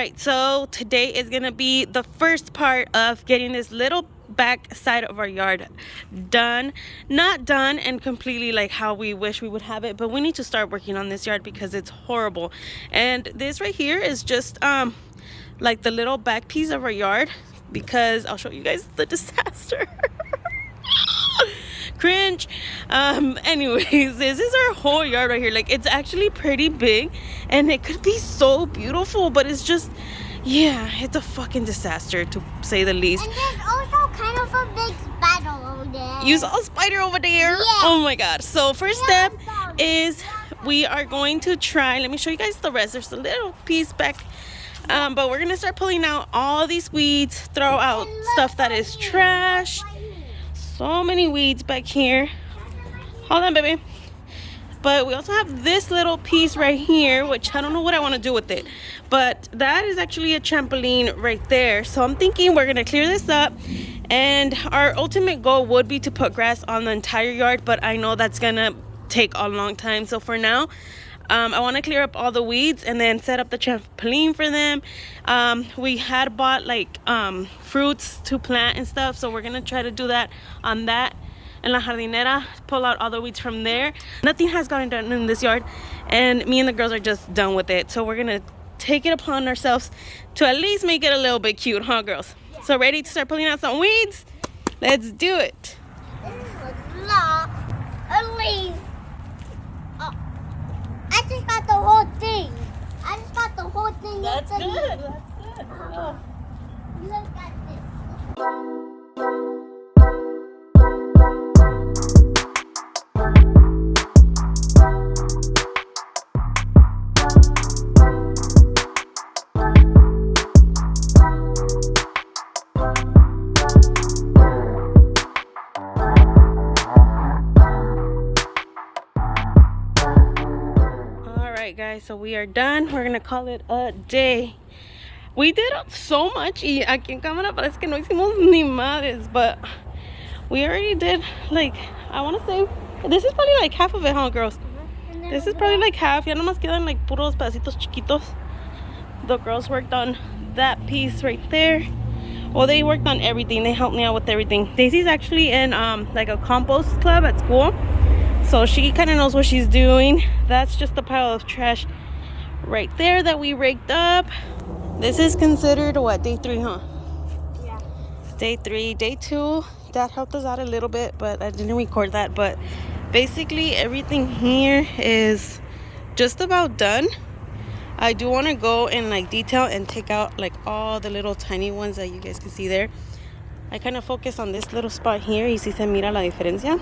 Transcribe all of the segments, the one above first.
right, so today is gonna be the first part of getting this little back side of our yard done. Not done and completely like how we wish we would have it, but we need to start working on this yard because it's horrible. And this right here is just like the little back piece of our yard, because I'll show you guys the disaster. Cringe. Anyways, this is our whole yard right here. Like, it's actually pretty big and it could be so beautiful, but it's just, yeah, it's a fucking disaster to say the least. And there's also kind of a big spider over there. You saw a spider over there? Yeah. Oh my god. So first step is we are going to try, let me show you guys the rest. There's a little piece back, but we're gonna start pulling out all these weeds, throw out stuff that is trash. So many weeds back here. Hold on, baby. But we also have this little piece right here, which I don't know what I want to do with it, but that is actually a trampoline right there. So I'm thinking we're gonna clear this up, and our ultimate goal would be to put grass on the entire yard, but I know that's gonna take a long time. So for now, I want to clear up all the weeds and then set up the trampoline for them. We had bought like fruits to plant and stuff, so we're gonna try to do that on that in la jardinera, pull out all the weeds from there. Nothing has gotten done in this yard, and me and the girls are just done with it. So we're gonna take it upon ourselves to at least make it a little bit cute, huh, girls? Yeah. So ready to start pulling out some weeds? Let's do it. At least. I just got the whole thing. That's good. That's good. Oh. Look at this. Guys, so we are done. We're gonna call it a day. We did so much, y aquí en cámara parece que no hicimos ni madres, but we already did, like, I want to say this is probably like half of it, huh, girls? This is probably like half. Ya nomás quedan like puros pedacitos chiquitos. The girls worked on that piece right there. Well, they worked on everything. They helped me out with everything. Daisy's actually in like a compost club at school, so she kind of knows what she's doing. That's just a pile of trash right there that we raked up. This is considered what, day 3, huh? Yeah. Day 3. Day 2, Dad helped us out a little bit, but I didn't record that. But basically everything here is just about done. I do want to go in like detail and take out like all the little tiny ones that you guys can see there. I kind of focus on this little spot here, y si se mira la diferencia.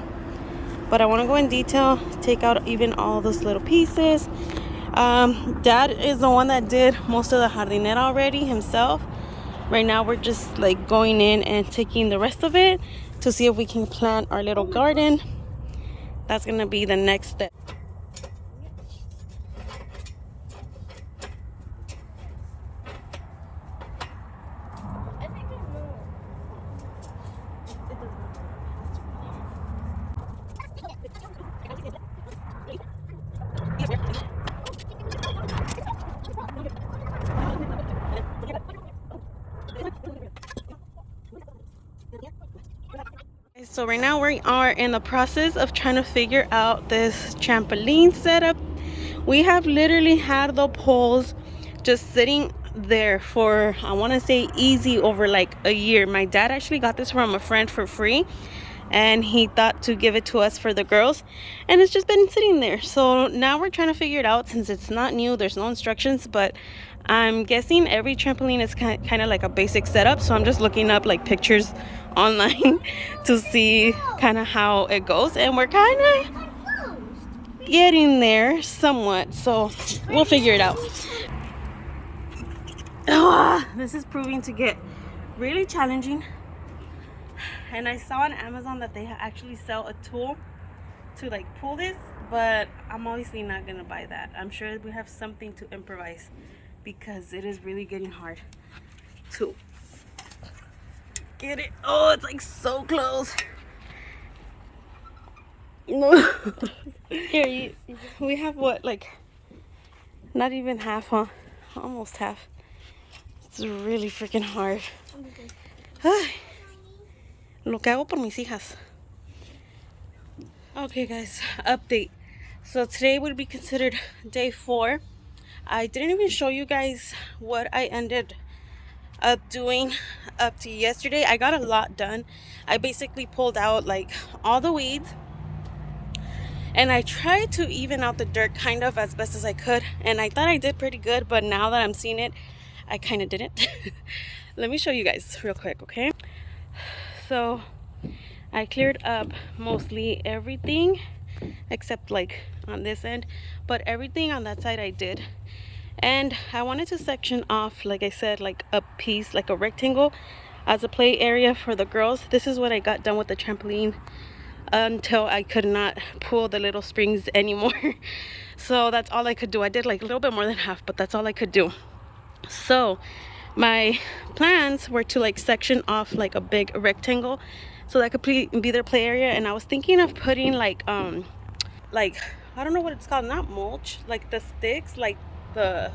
But I want to go in detail, take out even all those little pieces. Dad is the one that did most of the jardinera already himself. Right now we're just like going in and taking the rest of it to see if we can plant our little garden. That's gonna be the next step. So right now we are in the process of trying to figure out this trampoline setup. We have literally had the poles just sitting there for, I want to say, easy over like a year. My dad actually got this from a friend for free, and he thought to give it to us for the girls, and it's just been sitting there. So now we're trying to figure it out, since it's not new, there's no instructions, but I'm guessing every trampoline is kind of like a basic setup. So I'm just looking up like pictures online to see kind of how it goes, and we're kind of getting there somewhat, so we'll figure it out. This is proving to get really challenging, and I saw on Amazon that they actually sell a tool to like pull this, but I'm obviously not gonna buy that. I'm sure we have something to improvise, because it is really getting hard to get it. Oh, it's like so close. Here, we have what, like not even half, huh? Almost half. It's really freaking hard. Ay, lo que hago por mis hijas. Okay, guys, update. So today would be considered day 4. I didn't even show you guys what I ended up doing up to yesterday. I got a lot done. I basically pulled out like all the weeds, and I tried to even out the dirt kind of as best as I could, and I thought I did pretty good, but now that I'm seeing it, I kind of didn't. Let me show you guys real quick, okay? So I cleared up mostly everything except like on this end, but everything on that side I did. And I wanted to section off, like I said, like a piece, like a rectangle as a play area for the girls. This is what I got done with the trampoline until I could not pull the little springs anymore. So that's all I could do. I did like a little bit more than half, but that's all I could do. So my plans were to like section off like a big rectangle so that could be their play area. And I was thinking of putting like I don't know what it's called, not mulch, like the sticks, like the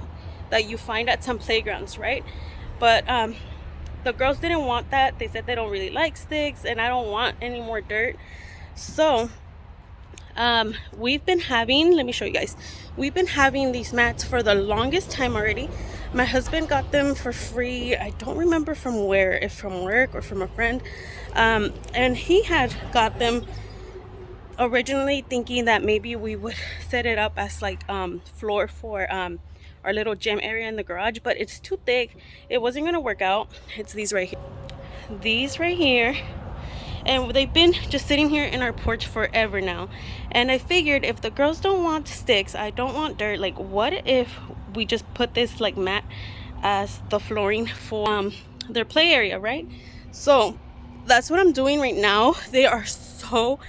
that you find at some playgrounds, right? But the girls didn't want that. They said they don't really like sticks, and I don't want any more dirt. So we've been having, let me show you guys, we've been having these mats for the longest time already. My husband got them for free. I don't remember from where, if from work or from a friend. And he had got them originally thinking that maybe we would set it up as like floor for our little gym area in the garage, but it's too thick. It wasn't gonna work out. It's these right here. These right here. And they've been just sitting here in our porch forever now. And I figured if the girls don't want sticks, I don't want dirt, like what if we just put this like mat as the flooring for their play area, right? So that's what I'm doing right now. They are so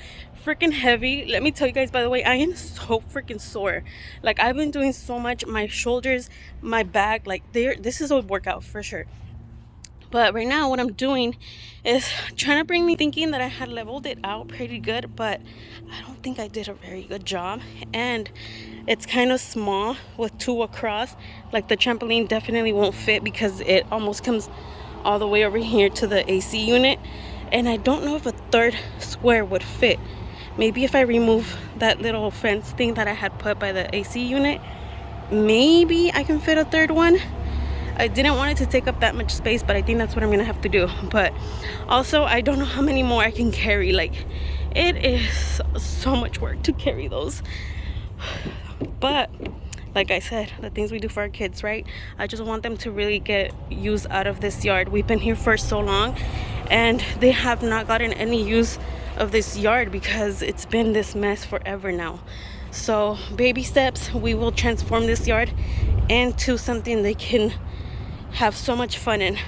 freaking heavy. Let me tell you guys, by the way, I am so freaking sore. Like I've been doing so much, my shoulders, my back, like this is a workout for sure. But right now what I'm doing is trying to bring me thinking that I had leveled it out pretty good, but I don't think I did a very good job. And it's kind of small with 2 across. Like the trampoline definitely won't fit because it almost comes all the way over here to the AC unit. And I don't know if a 3rd square would fit. Maybe if I remove that little fence thing that I had put by the AC unit, maybe I can fit a 3rd one. I didn't want it to take up that much space, but I think that's what I'm gonna have to do. But also I don't know how many more I can carry. Like it is so much work to carry those. But like I said, the things we do for our kids, right? I just want them to really get use out of this yard. We've been here for so long and they have not gotten any use of this yard because it's been this mess forever now. So baby steps, we will transform this yard into something they can have so much fun in.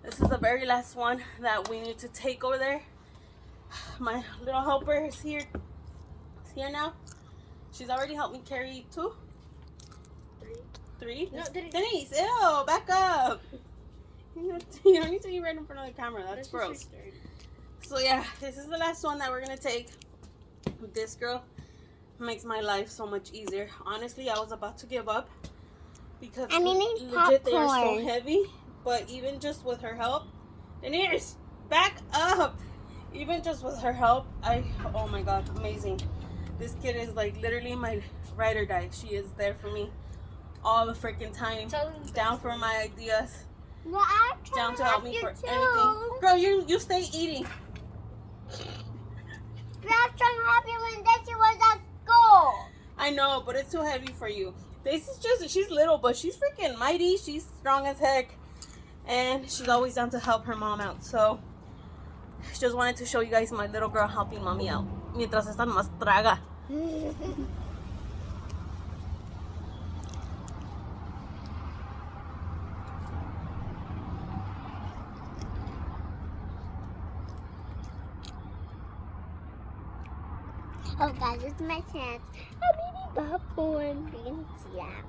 This is the very last one that we need to take over there. My little helper is here. It's here now. She's already helped me carry 2. 3? No, Denise, ew, back up. You don't need to be right in front of the camera. That's gross. So yeah, this is the last one that we're gonna take. This girl makes my life so much easier. Honestly, I was about to give up because legit they are so heavy. But even just with her help, Denise, back up. Even just with her help, oh my god, amazing. This kid is like literally my ride or die. She is there for me all the freaking time. Down for my ideas. Well, down to help me for anything. Girl, you stay eating. I was trying to help you when Daisy was I know, but it's too heavy for you. She's little, but she's freaking mighty. She's strong as heck. And she's always down to help her mom out. So, just wanted to show you guys my little girl helping mommy out. Mientras esta nomás traga. Oh guys, it's my chance. I'm eating popcorn. You can see that.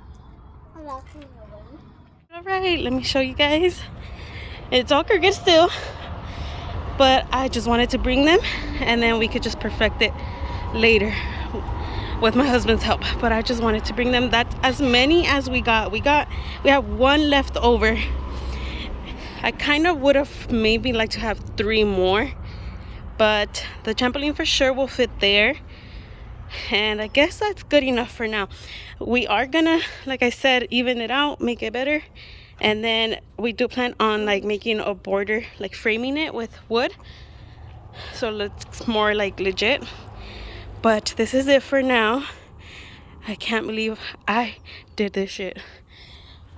I'm laughing alone. Alright, let me show you guys. It's all crooked still, but I just wanted to bring them and then we could just perfect it later with my husband's help. But I just wanted to bring them. That's as many as we got. We have one left over. I kind of would have maybe liked to have 3 more, but the trampoline for sure will fit there. And I guess that's good enough for now. We are gonna, like I said, even it out, make it better. And then we do plan on like making a border, like framing it with wood, so it's more like legit. But this is it for now. I can't believe I did this shit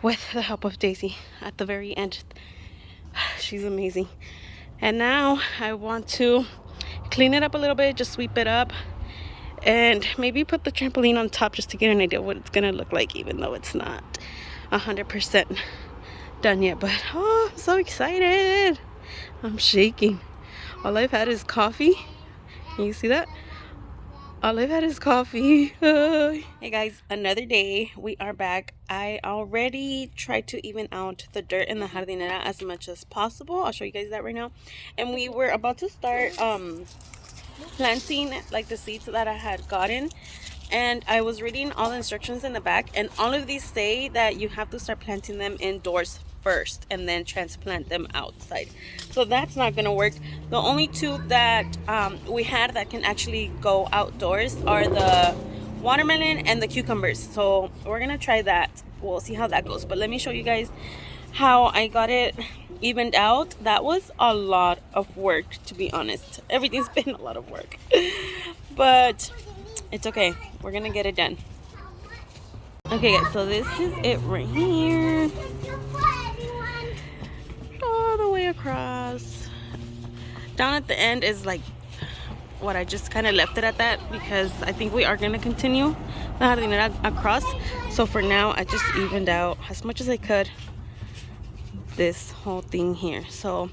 with the help of Daisy at the very end. She's amazing. And now I want to clean it up a little bit, just sweep it up, and maybe put the trampoline on top just to get an idea what it's gonna look like, even though it's not 100% done yet. But oh, I'm so excited. I'm shaking. All I've had is coffee. Can you see that? All I've had is coffee. Hey guys, another day. We are back. I already tried to even out the dirt in the jardinera as much as possible. I'll show you guys that right now. And we were about to start planting like the seeds that I had gotten, and I was reading all the instructions in the back, and all of these say that you have to start planting them indoors first and then transplant them outside. So that's not gonna work. The only 2 that we had that can actually go outdoors are the watermelon and the cucumbers. So we're gonna try that. We'll see how that goes, but let me show you guys how I got it evened out. That was a lot of work, to be honest. Everything's been a lot of work, but it's okay. We're gonna get it done. Okay guys, so this is it right here, all the way across. Down at the end is like what I just kind of left it at that, because I think we are gonna continue the jardinera across. So for now I just evened out as much as I could this whole thing here. So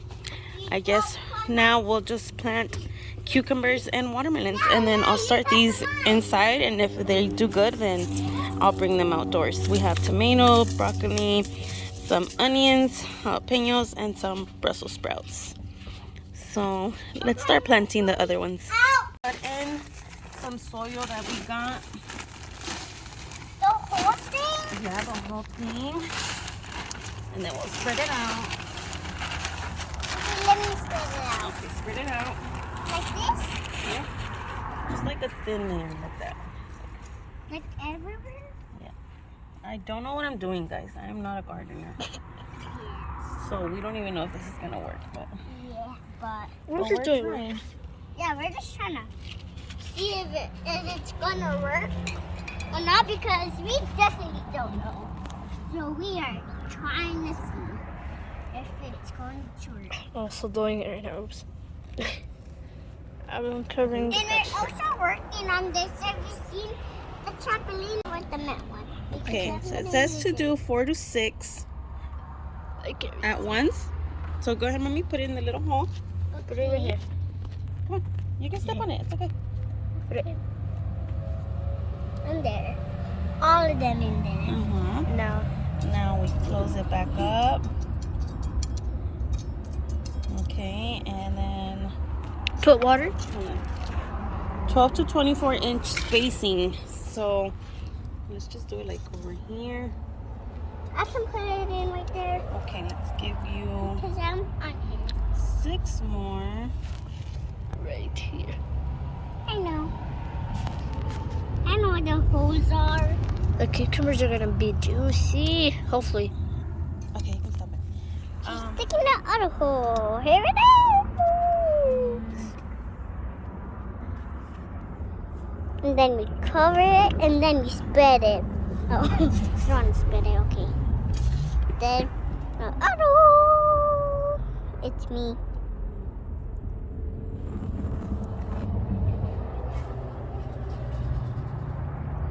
I guess now we'll just plant cucumbers and watermelons, and then I'll start these inside, and if they do good then I'll bring them outdoors. We have tomato, broccoli, some onions, jalapenos, and some Brussels sprouts. So let's start planting the other ones. Put in some soil that we got. The whole thing? Yeah, the whole thing. And then we'll spread it out. Okay, let me spread it out. Okay, spread it out. Like this? Yeah. Just like a thin layer, like that. Like everywhere? Yeah. I don't know what I'm doing, guys. I am not a gardener. So we don't even know if this is gonna work, but Yeah, but we're just doing it. yeah, we're just trying to see if it's gonna work or not, because we definitely don't know. So we are trying to see if it's going to work. Also doing it right now. Oops. I'm covering the And we're also working on this. Have you seen the trampoline with the mint one? Okay, so it says to do 4 to 6 at once. So go ahead, mommy, put it in the little hole. Put it right here. Come on, you can step on it. It's okay. Put it in there. All of them in there. No. Now we close it back up. Okay, and then Put water. 12 to 24 inch spacing. So let's just do it like over here. I can put it in right there. Okay, let's give you Because I'm on here. 6 more right here. I know. I know where the holes are. The cucumbers are gonna be juicy, hopefully. Okay, you can stop it. Sticking the other hole. Here it is. and then we cover it, and then we spread it. Oh, I don't want to spread it, okay. Then, it's me.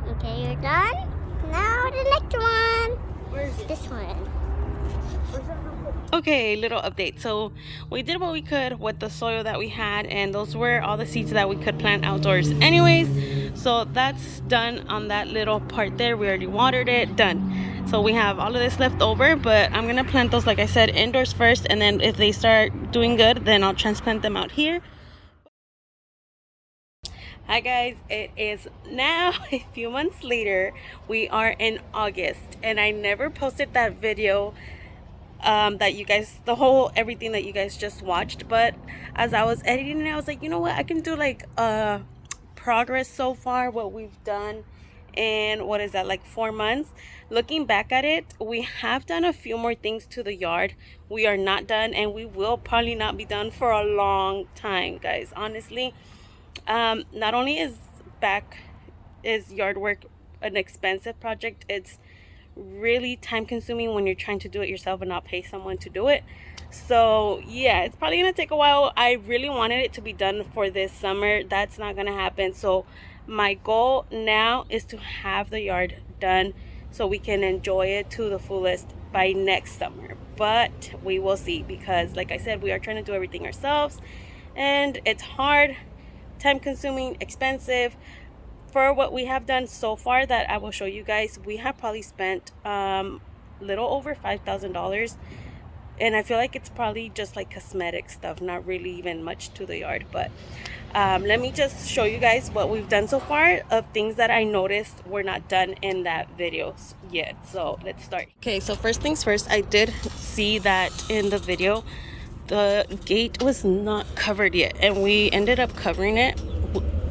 Okay, you're done. Now the next one. Where is it? This one. Okay, little update. So we did what we could with the soil that we had, and those were all the seeds that we could plant outdoors anyways. So that's done on that little part there. We already watered it, done. So we have all of this left over, but I'm gonna plant those, like I said, indoors first, and then if they start doing good, then I'll transplant them out here. Hi guys, it is now a few months later. We are in August, and I never posted that video that you guys, everything that you guys just watched, but as I was editing it, I was like, you know what, I can do like progress so far, what we've done in, what is that, like 4 months. Looking back at it, we have done a few more things to the yard. We are not done, and we will probably not be done for a long time, guys, honestly. Not only is yard work an expensive project, it's really time consuming when you're trying to do it yourself and not pay someone to do it. So yeah, it's probably gonna take a while. I really wanted it to be done for this summer. That's not gonna happen. So my goal now is to have the yard done so we can enjoy it to the fullest by next summer, but we will see, because like I said, we are trying to do everything ourselves, and it's hard, time consuming, expensive. For what we have done so far that I will show you guys, we have probably spent little over $5,000, and I feel like it's probably just like cosmetic stuff, not really even much to the yard. But let me just show you guys what we've done so far of things that I noticed were not done in that video yet. So let's start. Okay, so first things first, I did see that in the video the gate was not covered yet, and we ended up covering it.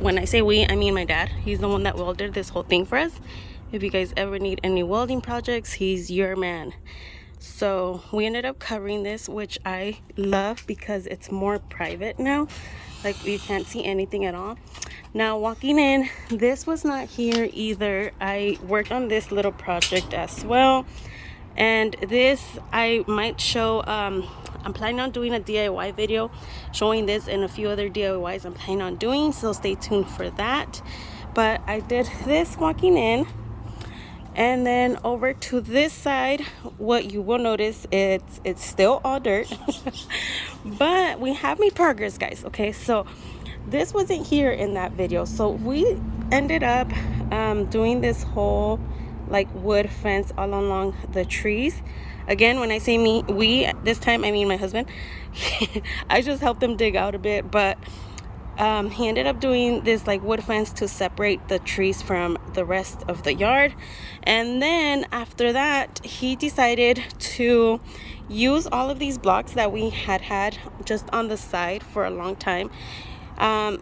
When I say we, I mean my dad. He's the one that welded this whole thing for us. If you guys ever need any welding projects, he's your man. So we ended up covering this, which I love because it's more private now. Like, you can't see anything at all. Now walking in, this was not here either. I worked on this little project as well, and this I might show. I'm planning on doing a DIY video showing this and a few other DIYs I'm planning on doing, so stay tuned for that. But I did this walking in, and then over to this side, what you will notice, it's still all dirt but we have made progress, guys. Okay, so this wasn't here in that video, so we ended up doing this whole like wood fence all along the trees. Again, when I say we, this time I mean my husband. I just helped him dig out a bit, but he ended up doing this like wood fence to separate the trees from the rest of the yard. And then after that, he decided to use all of these blocks that we had just on the side for a long time.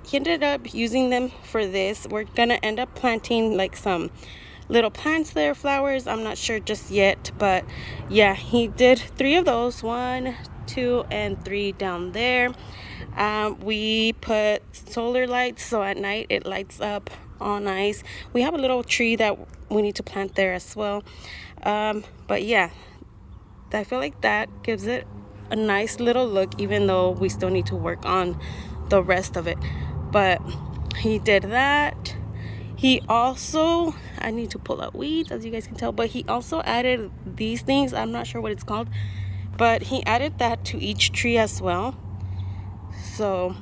He ended up using them for this. We're gonna end up planting like some little plants there, flowers, I'm not sure just yet, but yeah, he did 3 of those, 1, 2, and 3 down there. We put solar lights, so at night it lights up all nice. We have a little tree that we need to plant there as well. But yeah, I feel like that gives it a nice little look, even though we still need to work on the rest of it. But he did that. He also, I need to pull out weeds, as you guys can tell, but he also added these things. I'm not sure what it's called, but he added that to each tree as well. So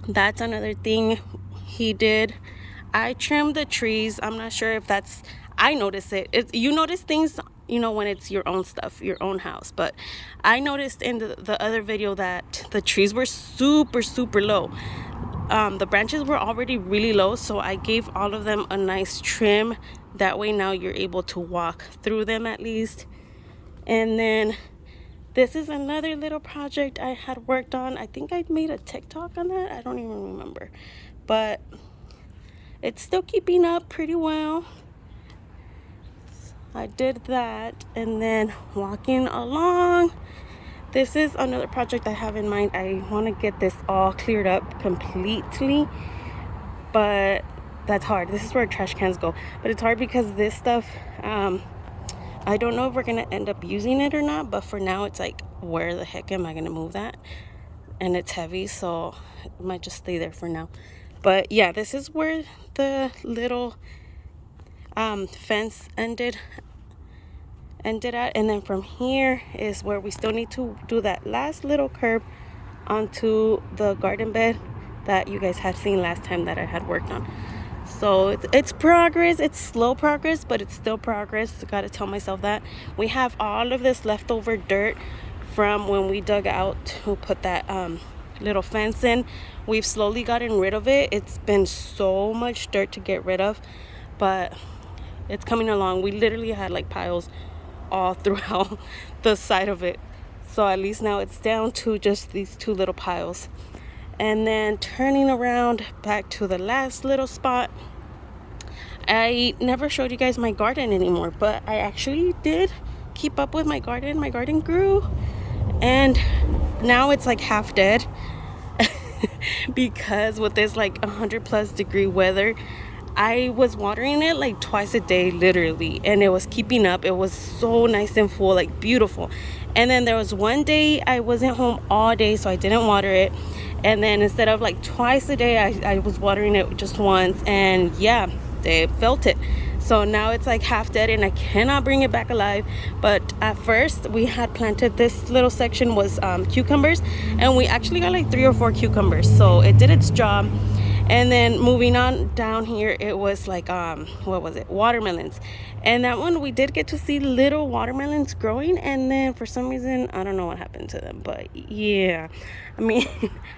that's another thing he did. I trimmed the trees. I'm not sure if that's, I notice it. You notice things, you know, when it's your own stuff, your own house. But I noticed in the other video that the trees were super low. The branches were already really low, so I gave all of them a nice trim. That way now you're able to walk through them at least. And then this is another little project I had worked on. I think I made a TikTok on that. I don't even remember. But it's still keeping up pretty well. I did that, and then walking along, this is another project I have in mind. I want to get this all cleared up completely, but that's hard. This is where trash cans go, but it's hard because this stuff, I don't know if we're gonna end up using it or not, but for now it's like, where the heck am I gonna move that? And it's heavy, so it might just stay there for now. But yeah, this is where the little fence ended at, and then from here is where we still need to do that last little curb onto the garden bed that you guys had seen last time that I had worked on. So it's progress. It's slow progress, but it's still progress. I gotta tell myself that. We have all of this leftover dirt from when we dug out to put that little fence in. We've slowly gotten rid of it. It's been so much dirt to get rid of, but it's coming along. We literally had like piles all throughout the side of it, so at least now it's down to just these two little piles. And then turning around back to the last little spot, I never showed you guys my garden anymore, but I actually did keep up with my garden. My garden grew, and now it's like half dead because with this like 100+ degree weather, I was watering it like twice a day literally, and it was keeping up. It was so nice and full, like beautiful. And then there was one day I wasn't home all day, so I didn't water it, and then instead of like twice a day, I was watering it just once, and yeah, they felt it. So now it's like half dead and I cannot bring it back alive. But at first we had planted, this little section was cucumbers, and we actually got like 3 or 4 cucumbers, so it did its job. And then moving on down here, it was like what was it, watermelons. And that one we did get to see little watermelons growing, and then for some reason I don't know what happened to them. But yeah, I mean,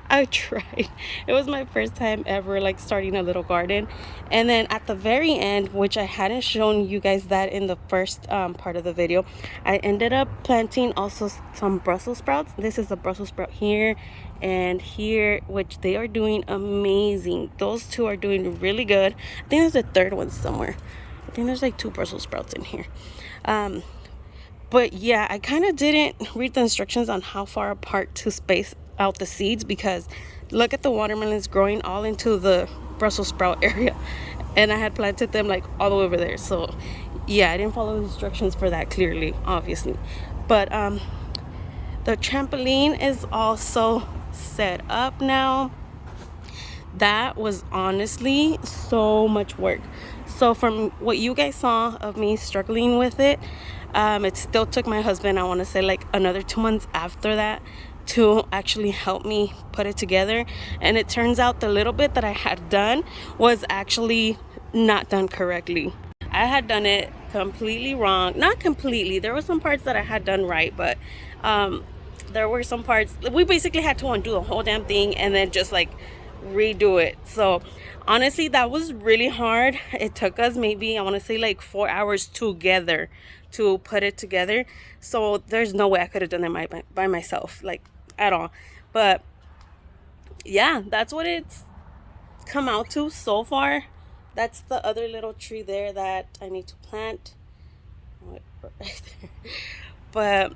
I tried. It was my first time ever like starting a little garden. And then at the very end, which I hadn't shown you guys that in the first part of the video, I ended up planting also some Brussels sprouts. This is a Brussels sprout here and here, which they are doing amazing. Those two are doing really good. I think there's a third one somewhere. I think there's like 2 Brussels sprouts in here. But yeah, I kind of didn't read the instructions on how far apart to space out the seeds, because look at the watermelons growing all into the Brussels sprout area, and I had planted them like all the way over there. So yeah, I didn't follow the instructions for that clearly, obviously. But the trampoline is also set up now. That was honestly so much work. So from what you guys saw of me struggling with it, it still took my husband, I want to say like another 2 months after that, to actually help me put it together. And it turns out the little bit that I had done was actually not done correctly. I had done it completely wrong. Not completely, there were some parts that I had done right, but there were some parts we basically had to undo the whole damn thing and then just like redo it. So honestly, that was really hard. It took us maybe, I want to say like 4 hours together to put it together. So there's no way I could have done it by myself, like at all. But yeah, that's what it's come out to so far. That's the other little tree there that I need to plant right there. But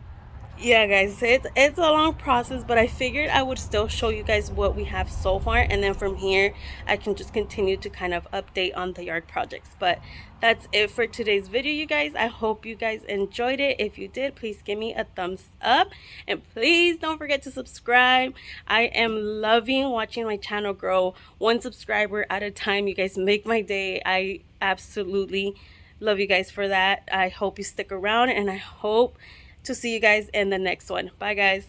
yeah guys, it's a long process, but I figured I would still show you guys what we have so far, and then from here I can just continue to kind of update on the yard projects. But that's it for today's video, you guys. I hope you guys enjoyed it. If you did, please give me a thumbs up, and please don't forget to subscribe. I am loving watching my channel grow 1 subscriber at a time. You guys make my day. I absolutely love you guys for that. I hope you stick around, and I hope to see you guys in the next one. Bye guys.